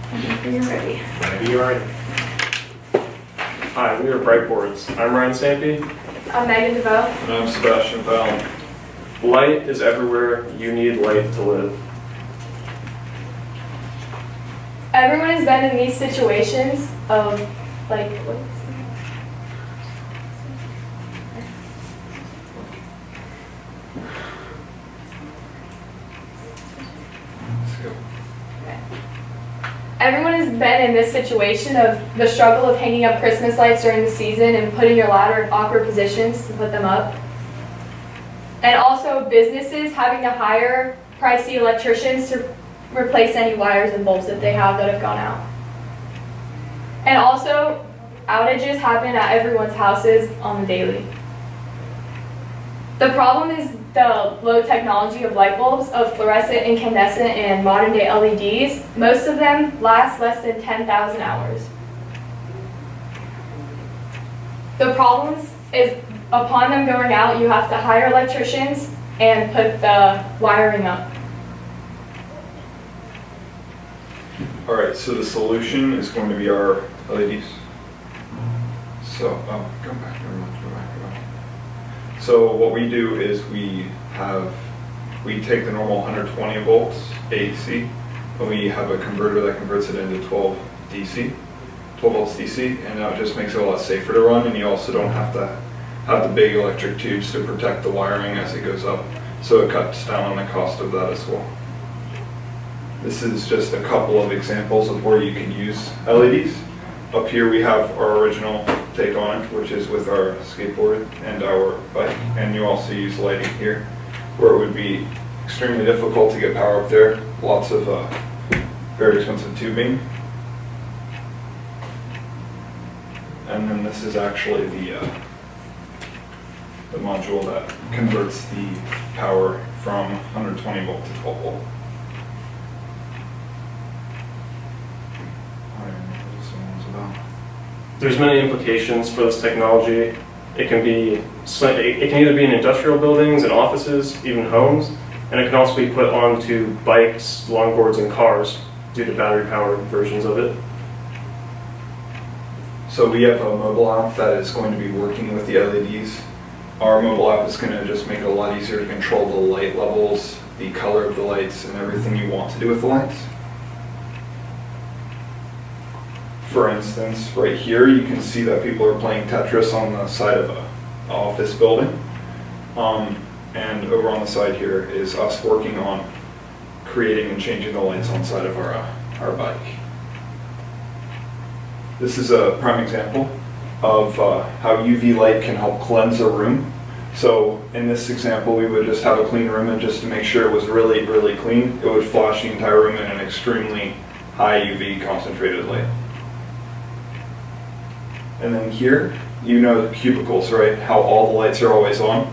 Whenever you're ready. Whenever you're ready. Hi, we are Brightboards. I'm Ryan Stampy. I'm Megan DeVoe. And I'm Sebastian Fallon. Light is everywhere. You need light to live. Everyone has been in these situations of, like, Everyone has been in this situation of the struggle of hanging up Christmas lights during the season and putting your ladder in awkward positions to put them up. And also businesses having to hire pricey electricians to replace any wires and bulbs that they have that have gone out. And also, outages happen at everyone's houses on the daily. The problem is the low technology of light bulbs, of fluorescent, incandescent, and modern day LEDs. Most of them last less than 10,000 hours. The problems is upon them going out, you have to hire electricians and put the wiring up. All right, so the solution is going to be our LEDs. So, go back. So what we do is we take the normal 120 volts AC, and we have a converter that converts it into 12 volts DC, and that just makes it a lot safer to run, and you also don't have to have the big electric tubes to protect the wiring as it goes up, so it cuts down on the cost of that as well. This is just a couple of examples of where you can use LEDs. Up here we have our original take on it, which is with our skateboard and our bike, and you also use lighting here, where it would be extremely difficult to get power up there. Lots of very expensive tubing. And then this is actually the module that converts the power from 120 volt to 12 volt. There's many implications for this technology. It can either be in industrial buildings and offices, even homes, and it can also be put onto bikes, longboards, and cars due to battery-powered versions of it. So we have a mobile app that is going to be working with the LEDs. Our mobile app is going to just make it a lot easier to control the light levels, the color of the lights, and everything you want to do with the lights. For instance, right here you can see that people are playing Tetris on the side of an office building. And over on the side here is us working on creating and changing the lights on the side of our bike. This is a prime example of how UV light can help cleanse a room. So in this example, we would just have a clean room, and just to make sure it was really, really clean, it would flash the entire room in an extremely high UV concentrated light. And then here, you know the cubicles, right? How all the lights are always on.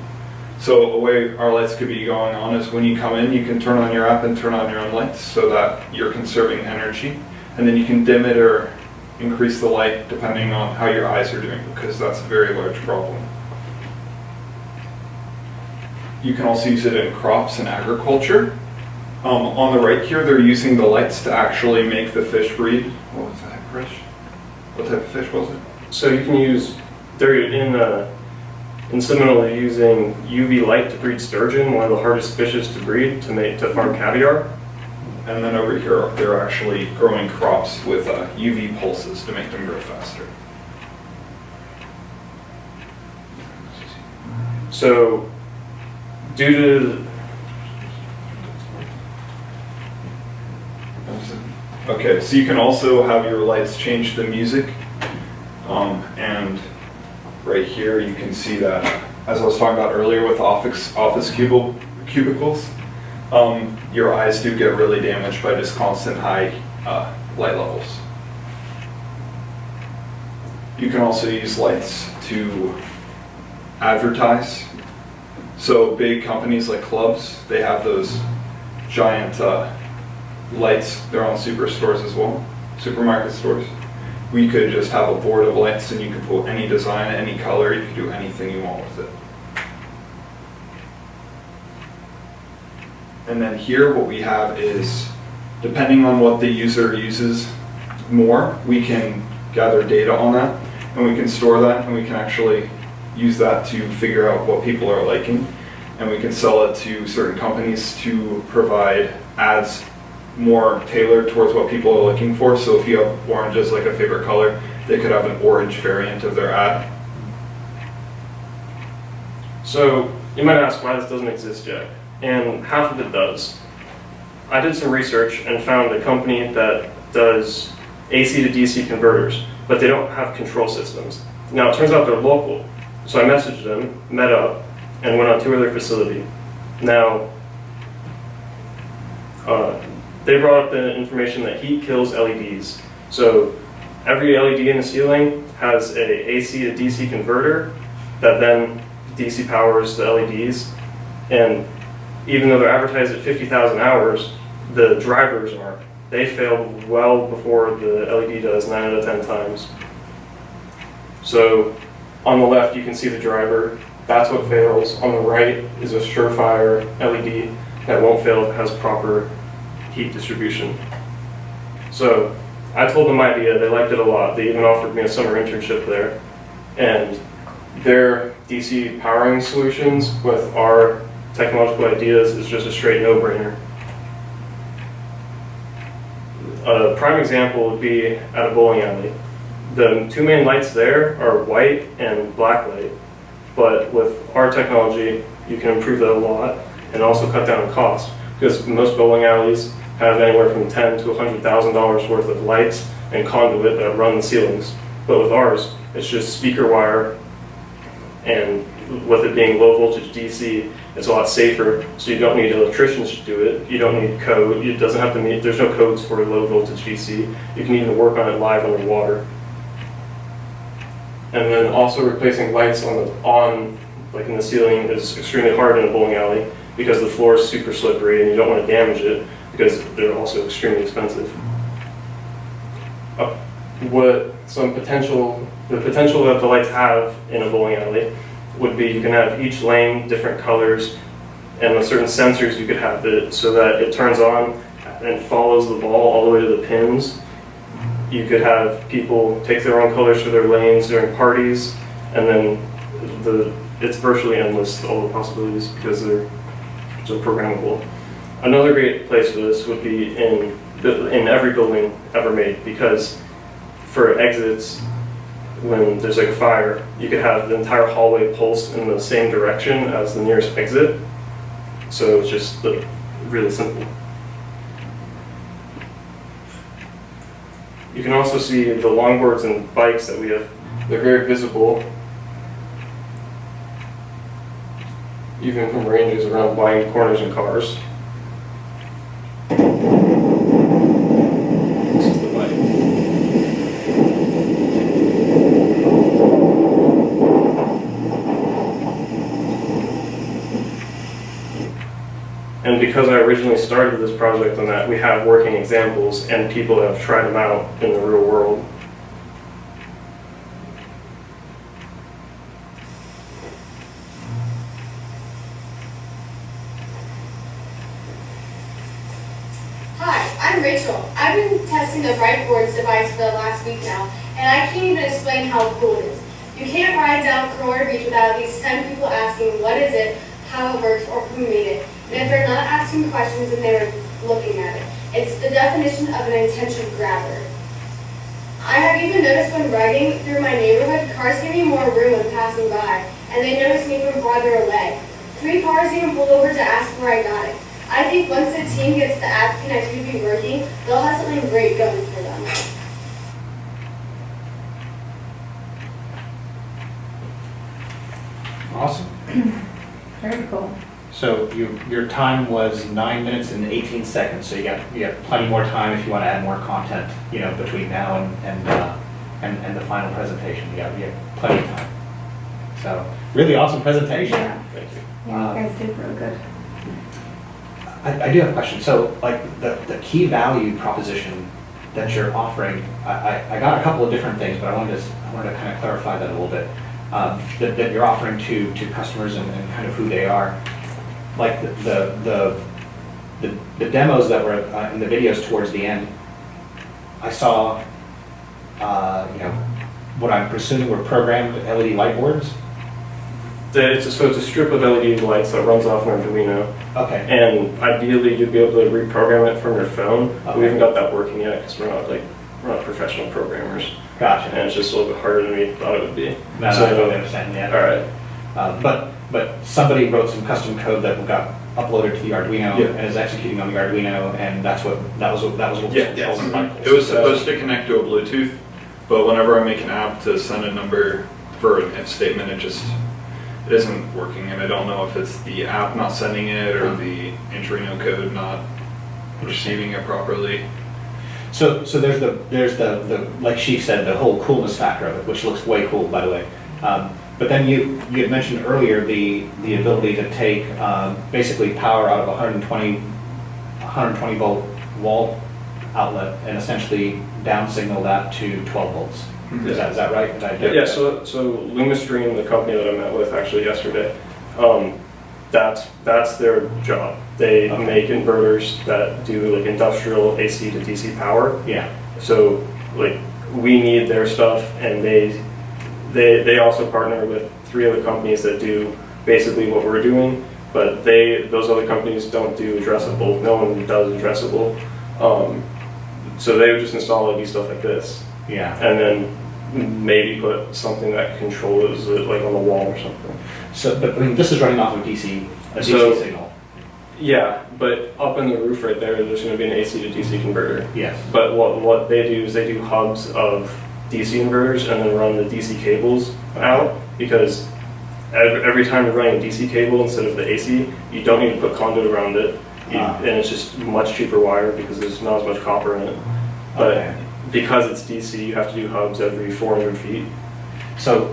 So a way our lights could be going on is when you come in, you can turn on your app and turn on your own lights so that you're conserving energy. And then you can dim it or increase the light depending on how your eyes are doing, because that's a very large problem. You can also use it in crops and agriculture. On the right here, they're using the lights to actually make the fish breed. What was that, Chris? What type of fish was it? So you can use, they're in Seminole, they're using UV light to breed sturgeon, one of the hardest fishes to breed, to farm caviar. And then over here, they're actually growing crops with UV pulses to make them grow faster. So, due to Okay, so you can also have your lights change the music. And right here you can see that, as I was talking about earlier with office cubicles, your eyes do get really damaged by just constant high light levels. You can also use lights to advertise. So big companies like clubs, they have those giant lights. They're on superstores as well, supermarket stores. We could just have a board of lights, and you could put any design, any color, you could do anything you want with it. And then here what we have is, depending on what the user uses more, we can gather data on that, and we can store that, and we can actually use that to figure out what people are liking, and we can sell it to certain companies to provide ads more tailored towards what people are looking for. So if you have orange as like a favorite color, they could have an orange variant of their ad. So you might ask why this doesn't exist yet, and half of it does. I did some research and found a company that does AC to DC converters, but they don't have control systems. Now it turns out they're local, so I messaged them, met up, and went on tour of their facility. Now, they brought up the information that heat kills LEDs. So every LED in the ceiling has a AC to DC converter that then DC powers the LEDs. And even though they're advertised at 50,000 hours, the drivers aren't. They fail well before the LED does, 9 out of 10 times. So on the left, you can see the driver. That's what fails. On the right is a surefire LED that won't fail if it has proper heat distribution. So I told them my idea. They liked it a lot. They even offered me a summer internship there. And their DC powering solutions with our technological ideas is just a straight no-brainer. A prime example would be at a bowling alley. The two main lights there are white and black light, but with our technology, you can improve that a lot and also cut down on cost, because most bowling alleys have anywhere from $10,000 to $100,000 worth of lights and conduit that run the ceilings. But with ours, it's just speaker wire, and with it being low voltage DC, it's a lot safer, so you don't need electricians to do it. You don't need code. It doesn't have to meet, there's no codes for low voltage DC. You can even work on it live underwater. And then also replacing lights like in the ceiling is extremely hard in a bowling alley because the floor is super slippery and you don't want to damage it because they're also extremely expensive. The potential that the lights have in a bowling alley would be you can have each lane different colors, and with certain sensors you could have it so that it turns on and follows the ball all the way to the pins. You could have people take their own colors for their lanes during parties, and then it's virtually endless, all the possibilities, because they're so programmable. Another great place for this would be in every building ever made, because for exits, when there's like a fire, you could have the entire hallway pulse in the same direction as the nearest exit. So it's just like really simple. You can also see the longboards and bikes that we have. They're very visible, even from ranges around blind corners and cars. This is the bike. And because I originally started this project on that, we have working examples and people have tried them out in the real world. Hi, I'm Rachel. I've been testing the Brightboards device for the last week now, and I can't even explain how cool it is. You can't ride down Corona Beach without at least 10 people asking what is it, how it works, or who made it. And if they're not asking questions, then they're looking at it. It's the definition of an attention grabber. I have even noticed when riding through my neighborhood, cars give me more room when passing by, and they notice me from farther away. 3 cars even pulled over to ask where I got it. I think once the team gets the app connectivity working, they'll have something great going for them. Awesome. Very cool. So your time was 9 minutes and 18 seconds. So you got plenty more time if you want to add more content, between now and the final presentation. You got plenty of time. So really awesome presentation. Yeah. Thank you. Yeah, you guys did really good. I do have a question. So like the key value proposition that you're offering, I got a couple of different things, but I wanted to kind of clarify that a little bit. That you're offering to customers and kind of who they are. Like the demos that were in the videos towards the end, I saw what I'm presuming were programmed LED light boards? So it's a strip of LED lights that runs off an Arduino, Okay. and ideally you'd be able to reprogram it from your phone. But we Okay. haven't got that working yet because we're not professional programmers, Gotcha. and it's just a little bit harder than we thought it would be. No, So- I totally understand, yeah. All right. But somebody wrote some custom code that got uploaded to the Arduino Yeah. and is executing on the Arduino, and that was what was Yeah, controlling the light It bulbs. was supposed to connect to a Bluetooth, but whenever I make an app to send a number for an if statement, it isn't working, and I don't know if it's the app not sending it or the Arduino code not receiving it properly. So there's the like she said, the whole coolness factor of it, which looks way cool, by the way. But then you had mentioned earlier the ability to take basically power out of 120 volt wall outlet and essentially down signal that to 12 volts. Is that right? Did I get Yeah, that? so LumaStream, the company that I met with actually yesterday, that's their job. They Okay. make inverters that do like industrial AC to DC power. Yeah. So like we need their stuff, and they also partner with 3 other companies that do basically what we're doing, but those other companies don't do addressable. No one does addressable. So they would just install LED stuff like this, Yeah. and then maybe put something that controls it like on the wall or something. So, but I mean, this is running off of a DC So- signal. Yeah, but up in the roof right there's going to be an AC to DC converter. Yes. But what they do is they do hubs of DC inverters and then run the DC cables out, because every time you're running a DC cable instead of the AC, you don't need to put conduit around it, and it's just much cheaper wire because there's not as much copper in it. But Okay. because it's DC, you have to do hubs every 400 feet. So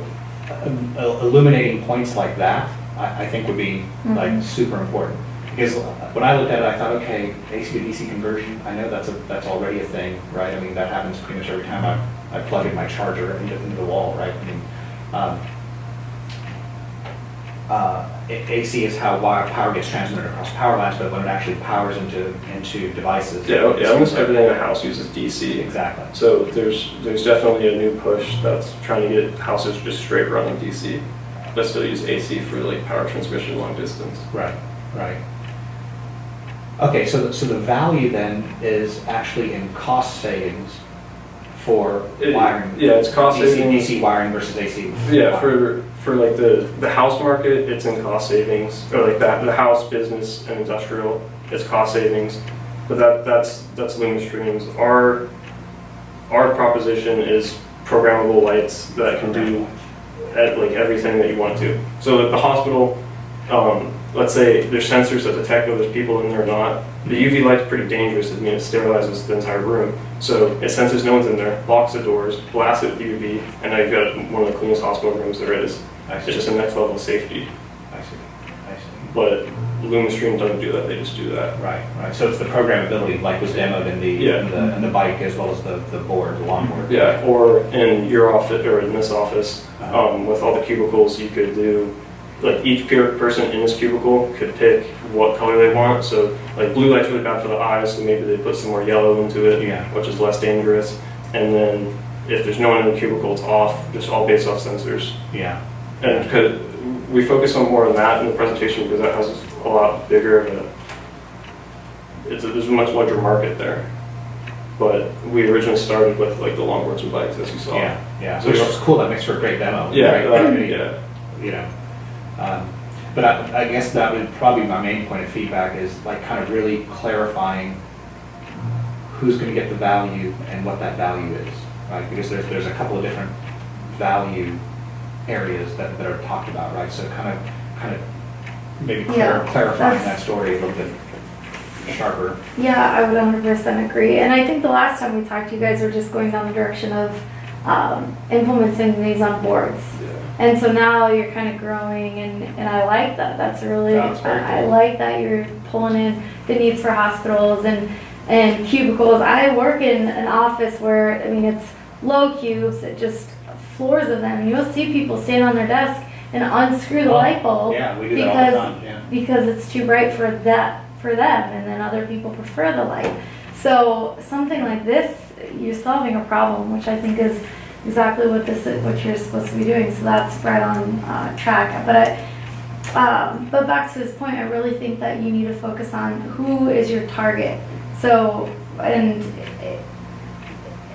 illuminating points like that, I think would be like super important. Because when I looked at it, I thought, okay, AC to DC conversion, I know that's already a thing, right? I mean, that happens pretty much every time I plug in my charger into the wall, right? I mean, AC is how power gets transmitted across power lines, but when it actually powers into devices. Yeah, almost everything in a house uses DC. Exactly. So there's definitely a new push that's trying to get houses just straight running DC, but still use AC for like power transmission long distance. Right, right. Okay, so the value then is actually in cost savings for wiring. Yeah, it's cost savings. DC wiring versus AC. Yeah, wiring. for like the house market, it's in cost savings, or like that the house, business, and industrial, it's cost savings. But that's LumaStream's. Our proposition is programmable lights that can do like everything that you want to. So at the hospital, let's say there's sensors that detect whether there's people in there or not. The UV light's pretty dangerous. I mean, it sterilizes the entire room. So it senses no one's in there, locks the doors, blasts it with UV, and now you've got one of the cleanest hospital rooms there is. I It's see. just the next level of safety. I see. But LumaStream doesn't do that. They just do that. Right, right. So it's the programmability, like was demoed in the Yeah. in the bike as well as the board, the longboard. Yeah. Or in your office or in this office, with all the cubicles, you could do like each person in this cubicle could pick what color they want. So like blue light's really bad for the eyes, so maybe they put some more yellow into it, Yeah. which is less dangerous. And then if there's no one in the cubicle, it's off, just all based off sensors. Yeah. And we focus on more on that in the presentation because that has a lot bigger of there's a much larger market there. But we originally started with like the longboards and bikes, as you saw. Yeah. Yeah. So Which it's- is cool. That makes for a great demo. Yeah, Right? yeah. You know. But I guess that would probably be my main point of feedback is like kind of really clarifying who's going to get the value and what that value is, right? Because there's a couple of different value areas that are talked about, right? So kind of maybe Yeah, clarifying that's- that story a little bit sharper. Yeah, I would 100% agree. And I think the last time we talked, you guys were just going down the direction of implementing these on boards. Yeah. And so now you're kind of growing, and I like that. That's really, That's very I cool. like that you're pulling in the needs for hospitals and cubicles. I work in an office where, I mean, it's low cubes, it just floors of them. And you'll see people stand on their desk and unscrew the light bulb Yeah, we do that all the because time. Yeah. because it's too bright for them, and then other people prefer the light. So something like this you're solving a problem, which I think is exactly what you're supposed to be doing. So that's right on track. But back to this point, I really think that you need to focus on who is your target. So, and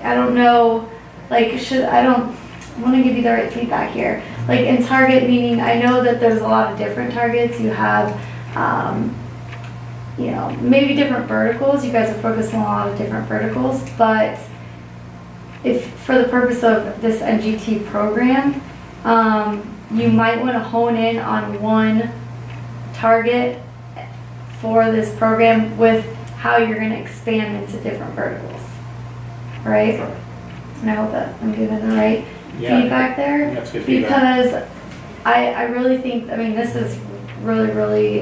I don't know, like, I don't want to give you the right feedback here. Like in target, meaning I know that there's a lot of different targets. You have, you know, maybe different verticals. You guys are focusing on a lot of different verticals, but if for the purpose of this NGT program, you might want to hone in on one target for this program with how you're going to expand into different verticals, right? And I hope that I'm giving the right feedback there. That's good feedback. Because I really think, I mean, this is really, really,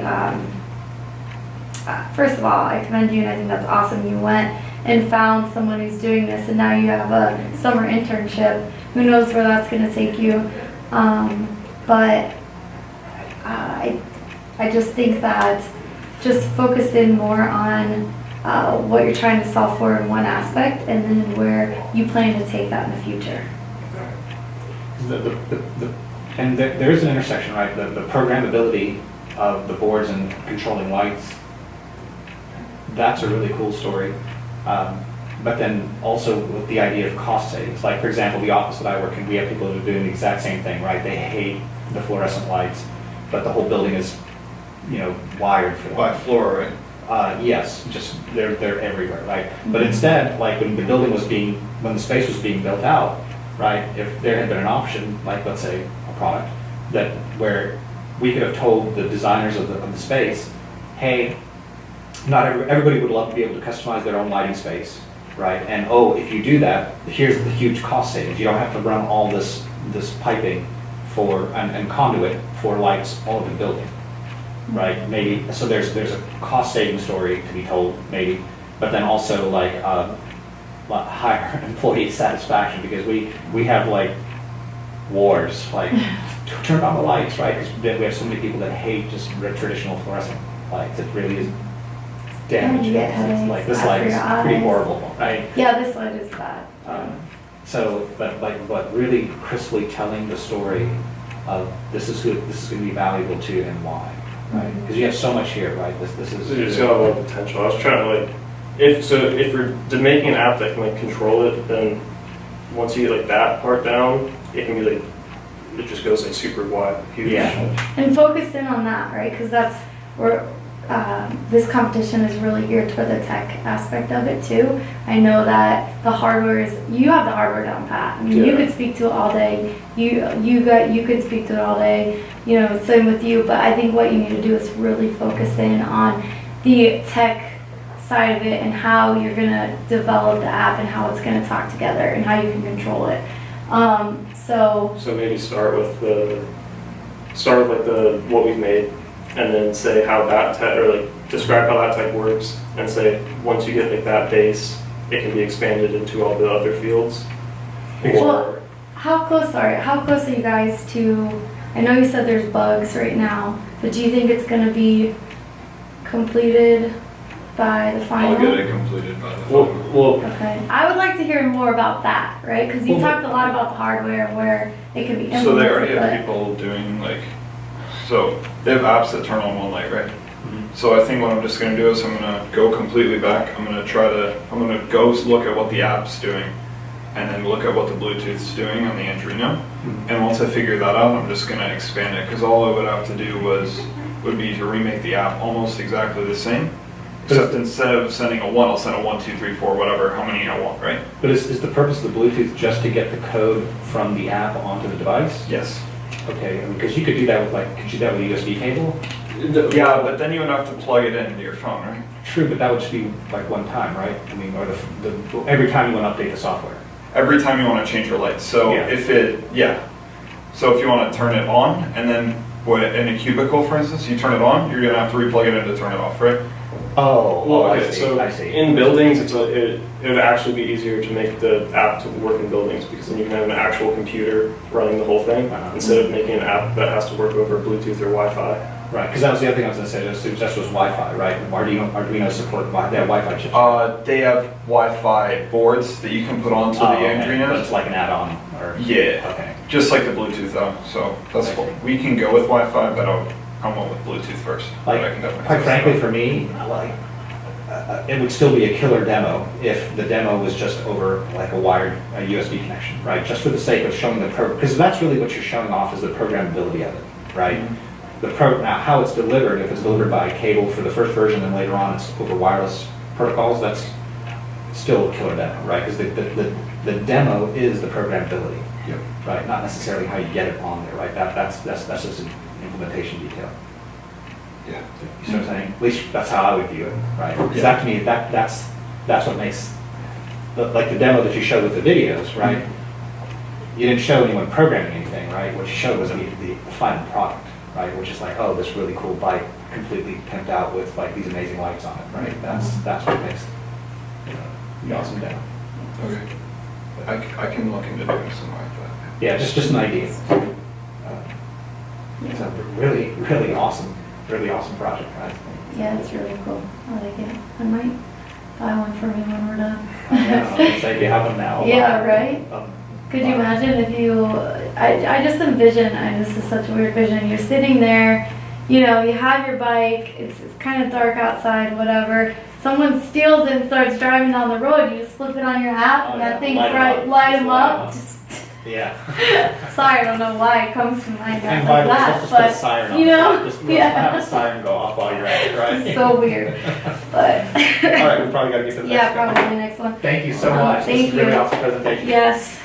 first of all, I commend you and I think that's awesome. You went and found someone who's doing this and now you have a summer internship. Who knows where that's going to take you. But I just think that just focus in more on what you're trying to solve for in one aspect and then where you plan to take that in the future. And there is an intersection, right? The programmability of the boards and controlling lights, that's a really cool story. But then also with the idea of cost savings. Like for example, the office that I work in, we have people who are doing the exact same thing, right? They hate the fluorescent lights, but the whole building is, you know, wired for them. By floor, right? Yes, just they're everywhere, right? But instead, like when the space was being built out, right? If there had been an option, like let's say a product that where we could have told the designers of the space, hey, not everybody would love to be able to customize their own lighting space, right? And oh, if you do that, here's the huge cost savings. You don't have to run all this piping for and conduit for lights all over the building, right? Maybe so there's a cost saving story to be told, maybe, but then also like higher employee satisfaction because we have like wars, like turn on the lights, right? Because we have so many people that hate just traditional fluorescent lights. It really is damaging. It's like this light is pretty horrible, right? Yeah, this light is bad. But really crisply telling the story of this is going to be valuable to and why, right? Because you have so much here, right? This is. It's got a lot of potential. I was trying to like, if we're making an app that can like control it, then once you get like that part down, it can be like, it just goes like super wide, huge. Yeah. And focus in on that, right? Because that's where this competition is really geared toward the tech aspect of it too. I know that the hardware you have the hardware down pat. I mean, you could speak to it all day. You could speak to it all day. You know, same with you. But I think what you need to do is really focus in on the tech side of it and how you're gonna develop the app and how it's gonna talk together and how you can control it. So maybe start with like what we've made, and then say how that tech, or like describe how that tech works, and say once you get like that base, it can be expanded into all the other fields. Well, how close are you guys to? I know you said there's bugs right now, but do you think it's gonna be completed by the final? I'll get it completed by the final. Well, Okay. I would like to hear more about that, right? Because you talked a lot about the hardware where it can be implemented. So they already have but- people doing like, so they have apps that turn on one light, right? So I think what I'm just gonna do is I'm gonna go completely back. I'm gonna go look at what the app's doing and then look at what the Bluetooth's doing on the Andrino. And once I figure that out, I'm just gonna expand it because all I would have to do would be to remake the app almost exactly the same. Except instead of sending a 1, I'll send a 1, 2, 3, 4, whatever, how many I want, right? But is the purpose of the Bluetooth just to get the code from the app onto the device? Yes. Okay, because you could do that with could you do that with a USB cable? Yeah, but then you would have to plug it into your phone, right? True, but that would just be like one time, right? I mean, or every time you want to update the software. Every time you want to change your lights. So Yeah. So if you want to turn it on and then in a cubicle, for instance, you turn it on, you're gonna have to replug it in to turn it off, right? well, I okay, see. so I see. in buildings, it would actually be easier to make the app to work in buildings because then you can have an actual computer running the whole thing instead of making an app that has to work over Bluetooth or Wi-Fi. Right, because that was the other thing I was gonna say, just was Wi-Fi, right? Arduino support, they have Wi-Fi chips. They have Wi-Fi boards that you can put onto the Okay, Arduino. but it's like an add-on, or? Yeah. Okay. Just like the Bluetooth though, so that's what, we can go with Wi-Fi, but I went with Bluetooth first. Like, But I can definitely quite test frankly, it out. for me, like, it would still be a killer demo if the demo was just over like a wired USB connection, right? Just for the sake of showing the because that's really what you're showing off is the programmability of it, right? Now, how it's delivered, if it's delivered by cable for the first version, then later on it's over wireless protocols, that's still a killer demo, right? Because the demo is the programmability, Yep. right? Not necessarily how you get it on there, right? That's just an implementation detail. Yeah. You see what I'm saying? At least that's how I would view it, right? Because Yeah. that to me, that's what makes, like the demo that you showed with the videos, right? You didn't show anyone programming anything, right? What you showed was the final product, right? Which is like, oh, this really cool bike, completely pimped out with like these amazing lights on it, right? That's what makes the awesome demo. Okay. I can look into doing something like that. Yeah, just an idea. It's a really, really awesome project, right? Yeah, it's really cool. I like it. I might buy one for me when we're done. I know, so you have them now. Yeah, right? Um, Could you imagine if you, I just envision, this is such a weird vision, you're sitting there, you know, you have your bike, it's kind of dark outside, whatever, someone steals it and starts driving down the road, you just flip it on your app, Oh, and yeah. that thing Light 'em up. light Just them light 'em up. up. Just, Yeah. sorry, I don't know why it comes to mind And like by the way, let's that, just put a but, siren on. you know, Just yeah. have a siren go off while you're at it, right? It's so weird, but. All right, we probably got to get to the next Yeah, one. probably the next one. Thank you so much. This Thank is a really you. awesome presentation. Yes.